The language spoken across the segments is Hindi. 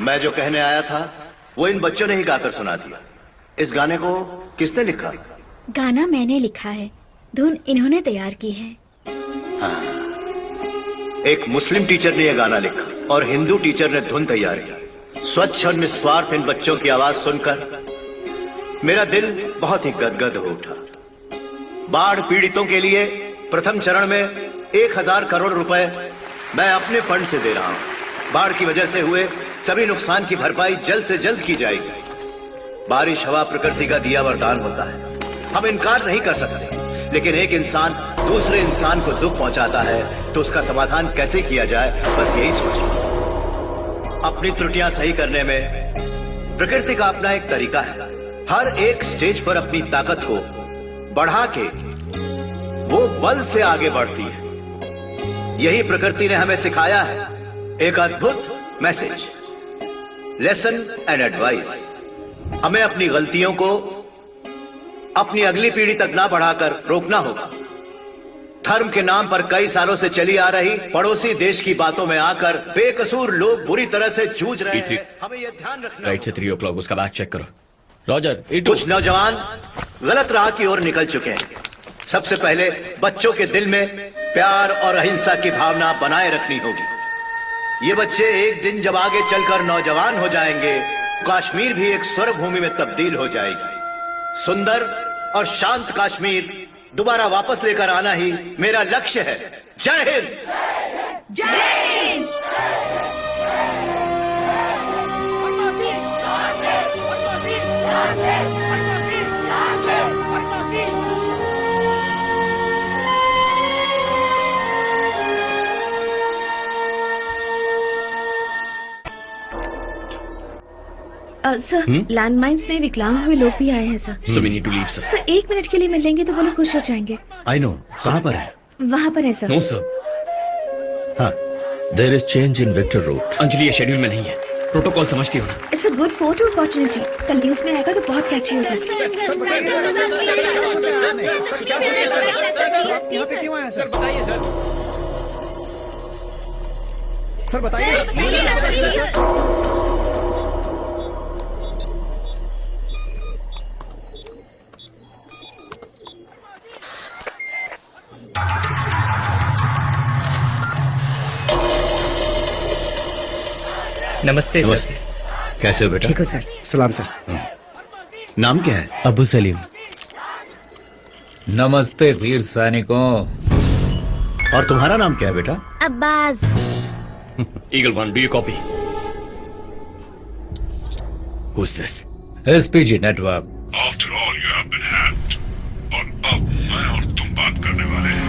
मैं जो कहने आया था वो इन बच्चों ने ही गाकर सुना दिया। इस गाने को किसने लिखा? गाना मैंने लिखा है, धुन इन्होंने तैयार की है। हाँ। एक मुस्लिम टीचर ने यह गाना लिखा और हिंदू टीचर ने धुन तैयार की। स्वच्छ और निस्वार्थ इन बच्चों की आवाज सुनकर मेरा दिल बहुत ही गदगद हो उठा। बाढ़ पीड़ितों के लिए प्रथम चरण में 1000 करोड़ रुपए मैं अपने फंड से दे रहा हूं। बाढ़ की वजह से हुए सभी नुकसान की भरपाई जल्द से जल्द की जाएगी। बारिश हवा प्रकृति का दिया वरदान होता है, हम इनकार नहीं कर सकते, लेकिन एक इंसान दूसरे इंसान को दुख पहुंचाता है तो उसका समाधान कैसे किया जाए, बस यही सोचिए। अपनी त्रुटियां सही करने में प्रकृति का अपना एक तरीका है। हर एक स्टेज पर अपनी ताकत को बढ़ा के वो बल से आगे बढ़ती है। यही प्रकृति ने हमें सिखाया है। एक अद्भुत मैसेज, लेसन एंड एडवाइस। हमें अपनी गलतियों को अपनी अगली पीढ़ी तक ना बढ़ाकर रोकना होगा। धर्म के नाम पर कई सालों से चली आ रही पड़ोसी देश की बातों में आकर बेकसूर लोग बुरी तरह से जूझ रहे हैं। हमें यह ध्यान रखना। राइट से 3 o'clock उसका बैग चेक करो। रॉजर, कुछ नौजवान गलत राह की ओर निकल चुके हैं। सबसे पहले बच्चों के दिल में प्यार और अहिंसा की भावना बनाए रखनी होगी। ये बच्चे एक दिन जब आगे चलकर नौजवान हो जाएंगे, कश्मीर भी एक स्वर्ग भूमि में तब्दील हो जाएगी। सुंदर और शांत कश्मीर दोबारा वापस लेकर आना ही मेरा लक्ष्य है। जय हिंद। जय हिंद। सर, लैंडमाइंस में विकलांग हुए लोग भी आए हैं sir. So we need to leave, sir. Sir 1 minute के लिए मिल लेंगे तो वो लोग खुश हो जाएंगे। I know. कहां पर है? वहाँ पर है सर। No, sir. हाँ। There is change in Victor route. Anjali, ये शेड्यूल में नहीं है। प्रोटोकॉल समझती हो ना? It's a good photo opportunity. कल न्यूज में आएगा तो बहुत कैची होगा। सर बताइए सर बताइए। नमस्ते सर। कैसे हो बेटा? ठीक हो सर। सलाम सर। नाम क्या है? अबू सलीम। नमस्ते वीर सैनिकों। और तुम्हारा नाम क्या है बेटा? Abbas. Eagle 1, do you copy? Who's this? SPG network. After all, you have been hacked. और अब मैं और तुम बात करने वाले हैं।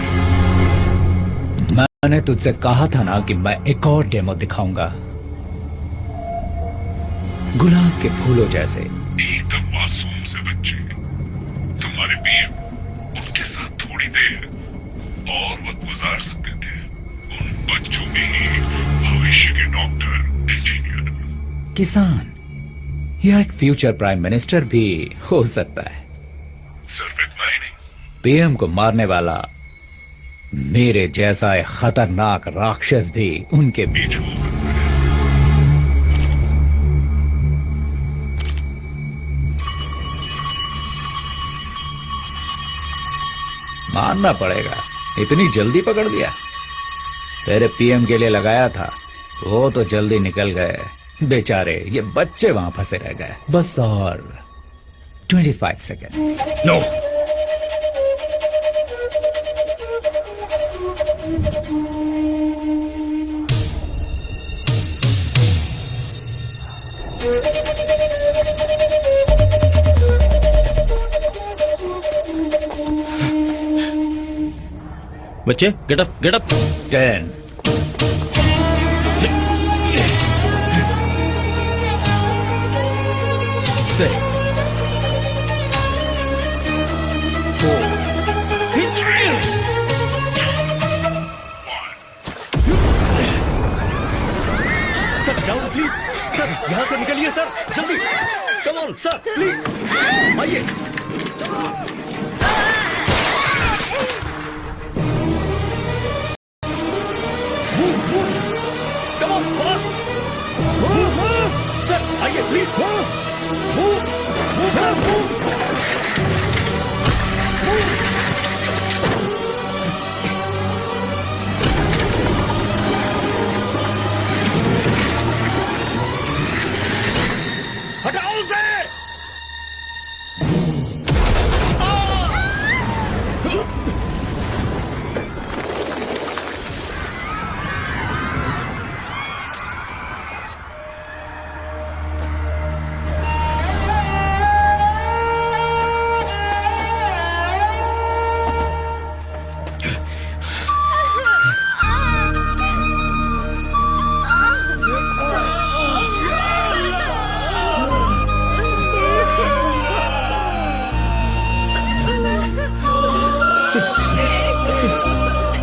मैंने तुझसे कहा था ना कि मैं एक और डेमो दिखाऊंगा, गुलाब के फूलों जैसे। एकदम मासूम से बच्चे। तुम्हारे पीएम उनके साथ थोड़ी देर और वक्त गुजार सकते थे। उन बच्चों में ही भविष्य के डॉक्टर, इंजीनियर, किसान या एक फ्यूचर प्राइम मिनिस्टर भी हो सकता है। सिर्फ इतना ही नहीं, पीएम को मारने वाला मेरे जैसा एक खतरनाक राक्षस भी उनके बीच हो सकता है। मानना पड़ेगा, इतनी जल्दी पकड़ लिया। तेरे पीएम के लिए लगाया था, वो तो जल्दी निकल गए बेचारे। ये बच्चे वहां फंसे रह गए। बस और 25 सेकेंड्स। No. बच्चे get up, get up. 10 6 sir down please. Sir यहाँ से निकलिए सर, जल्दी। कम ऑन सर, प्लीज आइए। Come on, fast! Move, move! बताइए प्लीज। हटाओ उसे।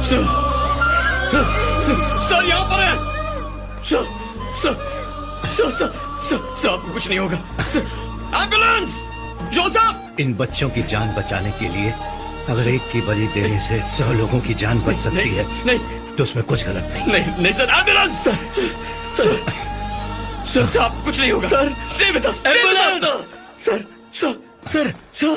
सर, सर यहाँ पर है। Sir sir sir sir sir sir आपको कुछ नहीं होगा। Sir ambulance, Joseph. इन बच्चों की जान बचाने के लिए अगर एक की बलि देने से 100 लोगों की जान बच सकती नहीं, है नहीं तो उसमें कुछ गलत नहीं। नहीं नहीं sir, ambulance. Sir sir sir sir आपको कुछ नहीं होगा। Sir stay with us, ambulance. Sir sir sir sir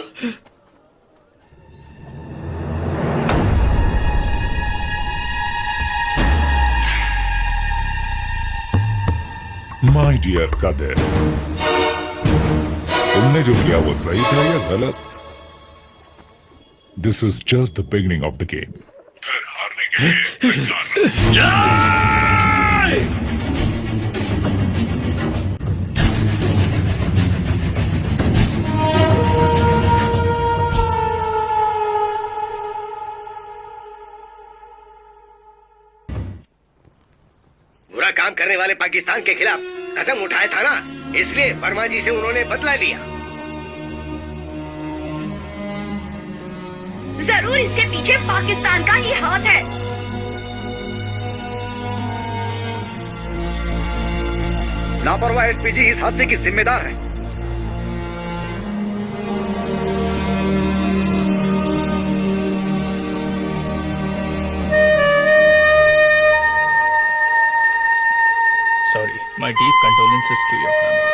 my dear Kadar, तुमने जो किया वो सही था या गलत? This is just the beginning of the game. फिर हारने के लिए तैयार। बुरा काम करने वाले पाकिस्तान के खिलाफ कदम उठाया था ना, इसलिए वर्मा जी से उन्होंने बदला लिया। जरूर इसके पीछे पाकिस्तान का ही हाथ है। लापरवाह एसपीजी इस हादसे की जिम्मेदार है। Sorry, my deep condolences to your family.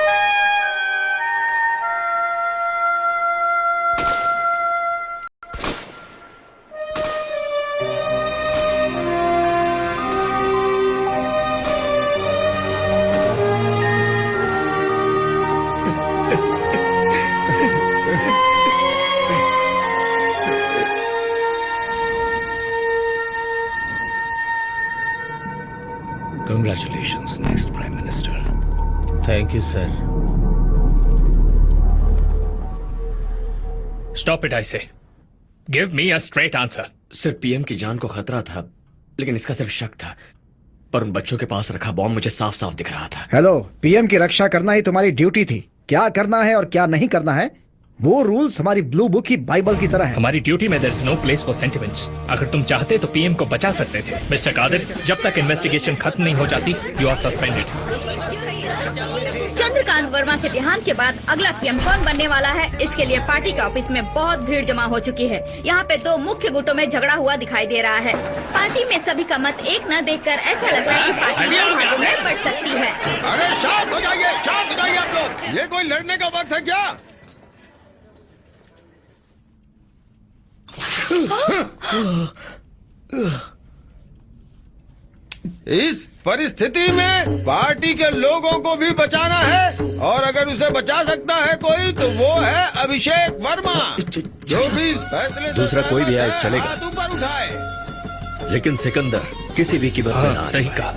Congratulations, next Prime Minister. Thank you sir. Stop it, I say. Give me a straight answer. Sir PM की जान को खतरा था, लेकिन इसका सिर्फ शक था। पर उन बच्चों के पास रखा बॉम्ब मुझे साफ साफ दिख रहा था। हेलो, पीएम की रक्षा करना ही तुम्हारी ड्यूटी थी। क्या करना है और क्या नहीं करना है वो रूल्स हमारी ब्लू बुक की बाइबल की तरह है। हमारी ड्यूटी में there is no place for sentiments. अगर तुम चाहते तो पीएम को बचा सकते थे। मिस्टर कादिर, जब तक इन्वेस्टिगेशन खत्म नहीं हो जाती, you are suspended. Chandrakant Verma के देहांत के बाद अगला पीएम कौन बनने वाला है, इसके लिए पार्टी के ऑफिस में बहुत भीड़ जमा हो चुकी है। यहाँ पे दो मुख्य गुटों में झगड़ा हुआ दिखाई दे रहा है। पार्टी में सभी का मत एक न देखकर ऐसा लग रहा है कि पार्टी कई भागों में बढ़ सकती है। अरे शांत हो जाइए आप लोग। ये कोई लड़ने का वक्त है क्या? इस परिस्थिति में पार्टी के लोगों को भी बचाना है, और अगर उसे बचा सकता है कोई तो वो है अभिषेक वर्मा। जो भी इस फैसले से दूसरा कोई भी आए चलेगा। हाथ ऊपर उठाए। लेकिन सिकंदर किसी भी कीमत पे ना। सही कहा।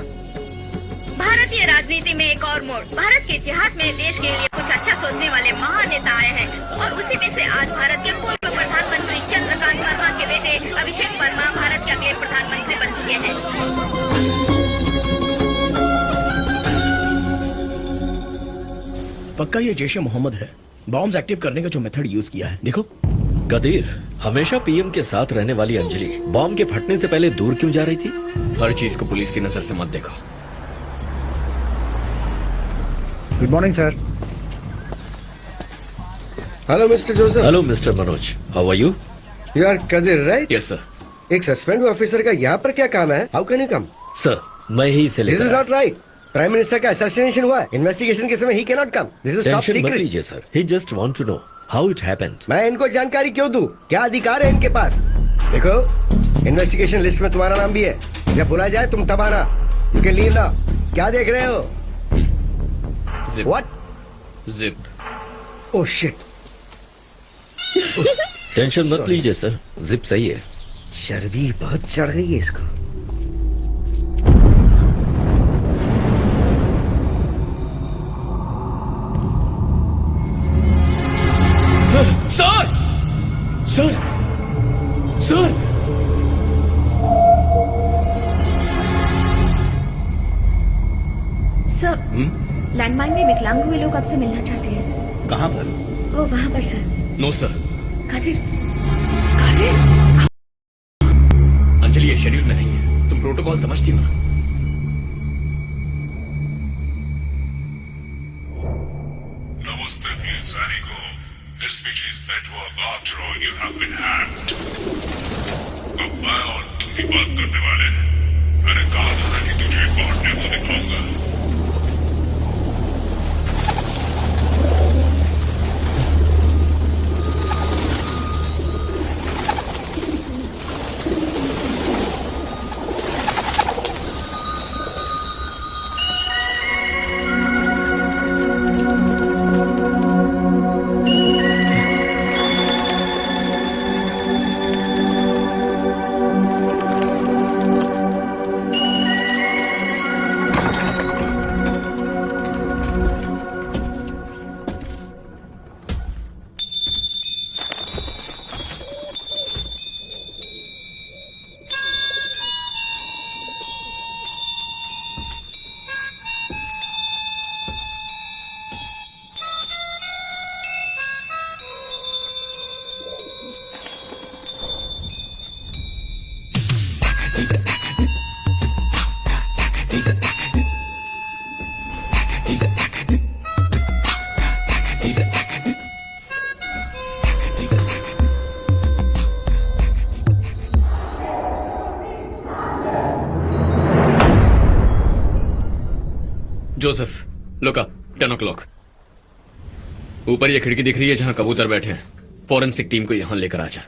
भारतीय राजनीति में एक और मोड़। भारत के इतिहास में देश के लिए कुछ अच्छा सोचने वाले महान नेता आए हैं, और उसी में से आज भारत के पूर्व प्रधानमंत्री चंद्रकांत वर्मा के बेटे अभिषेक वर्मा भारत के अगले प्रधानमंत्री बन चुके हैं। पक्का ये जैश ए मोहम्मद है। बॉम्ब्स एक्टिव करने का जो मेथड यूज किया है देखो। कदीर, हमेशा पीएम के साथ रहने वाली अंजलि बॉम्ब के फटने से पहले दूर क्यों जा रही थी? हर चीज को पुलिस की नजर से मत देखो। Good morning sir. Hello mister Joseph. Hello mister Manoj, how are you? You are Kadir right? Yes sir. एक सस्पेंड ऑफिसर का यहाँ पर क्या काम है? How can you come? Sir मैं ही इसे दिस इज लेकर नॉट राइट। प्राइम मिनिस्टर का असैसिनेशन हुआ है। इन्वेस्टिगेशन के समय ही can not come. This is top tension मत सीक्रेट। लीजिए sir, he just want to know how it happened. मैं इनको जानकारी क्यों दूं? क्या अधिकार है इनके पास? देखो, इन्वेस्टिगेशन लिस्ट में तुम्हारा नाम भी है। जब बुला जाए तुम तब आना। You can leave now. क्या देख रहे हो? Zip what? Zip. Oh shit. Tension मत लीजिए सर, जिप सही है। चर्बी बहुत चढ़ गई है इसको। Sir sir sir sir landmine में विकलांग हुए लोग आपसे मिलना चाहते हैं। कहाँ पर? ओ वहाँ पर sir. No sir. Kadir, Kadir. Anjali ये शेड्यूल में नहीं है, तुम प्रोटोकॉल समझती हो ना? नमस्ते वीर सैनिकों, इस species network after all you have been hacked. अब मैं और तुम ही बात करने वाले हैं। मैंने कहा था ना कि तुझे एक और डेमो दिखाऊंगा। Joseph, look up, 10 o'clock। ऊपर ये खिड़की दिख रही है जहां कबूतर बैठे हैं। फॉरेंसिक टीम को यहां लेकर आ जा।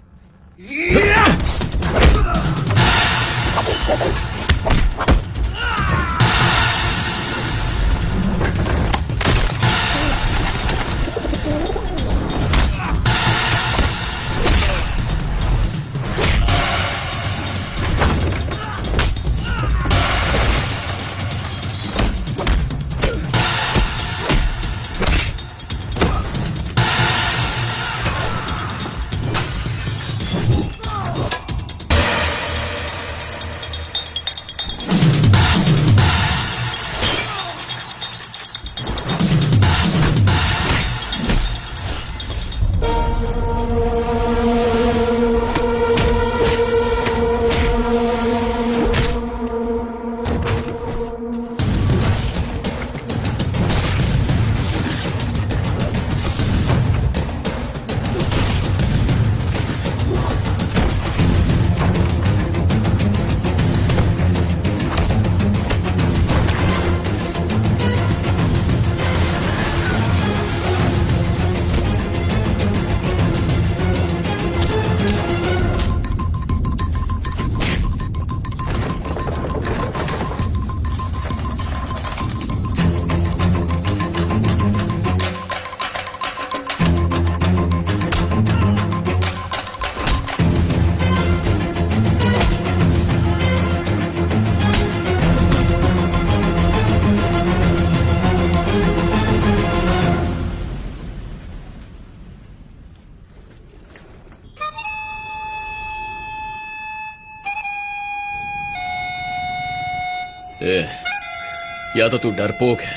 या तो तू डरपोक है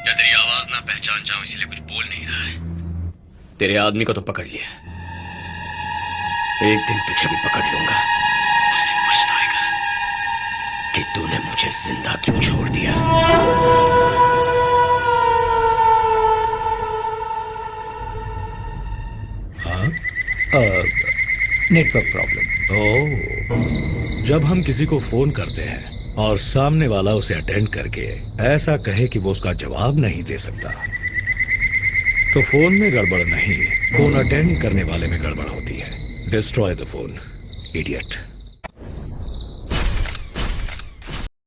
या तेरी आवाज ना पहचान जाऊं इसलिए कुछ बोल नहीं रहा है। तेरे आदमी को तो पकड़ लिया, एक दिन तुझे भी पकड़ लूंगा। उस दिन पछताएगा कि तूने मुझे जिंदा क्यों छोड़ दिया। Network problem. ओह, जब हम किसी को फोन करते हैं और सामने वाला उसे अटेंड करके ऐसा कहे कि वो उसका जवाब नहीं दे सकता, तो फोन में गड़बड़ नहीं, फोन अटेंड करने वाले में गड़बड़ होती है। Destroy the phone, idiot.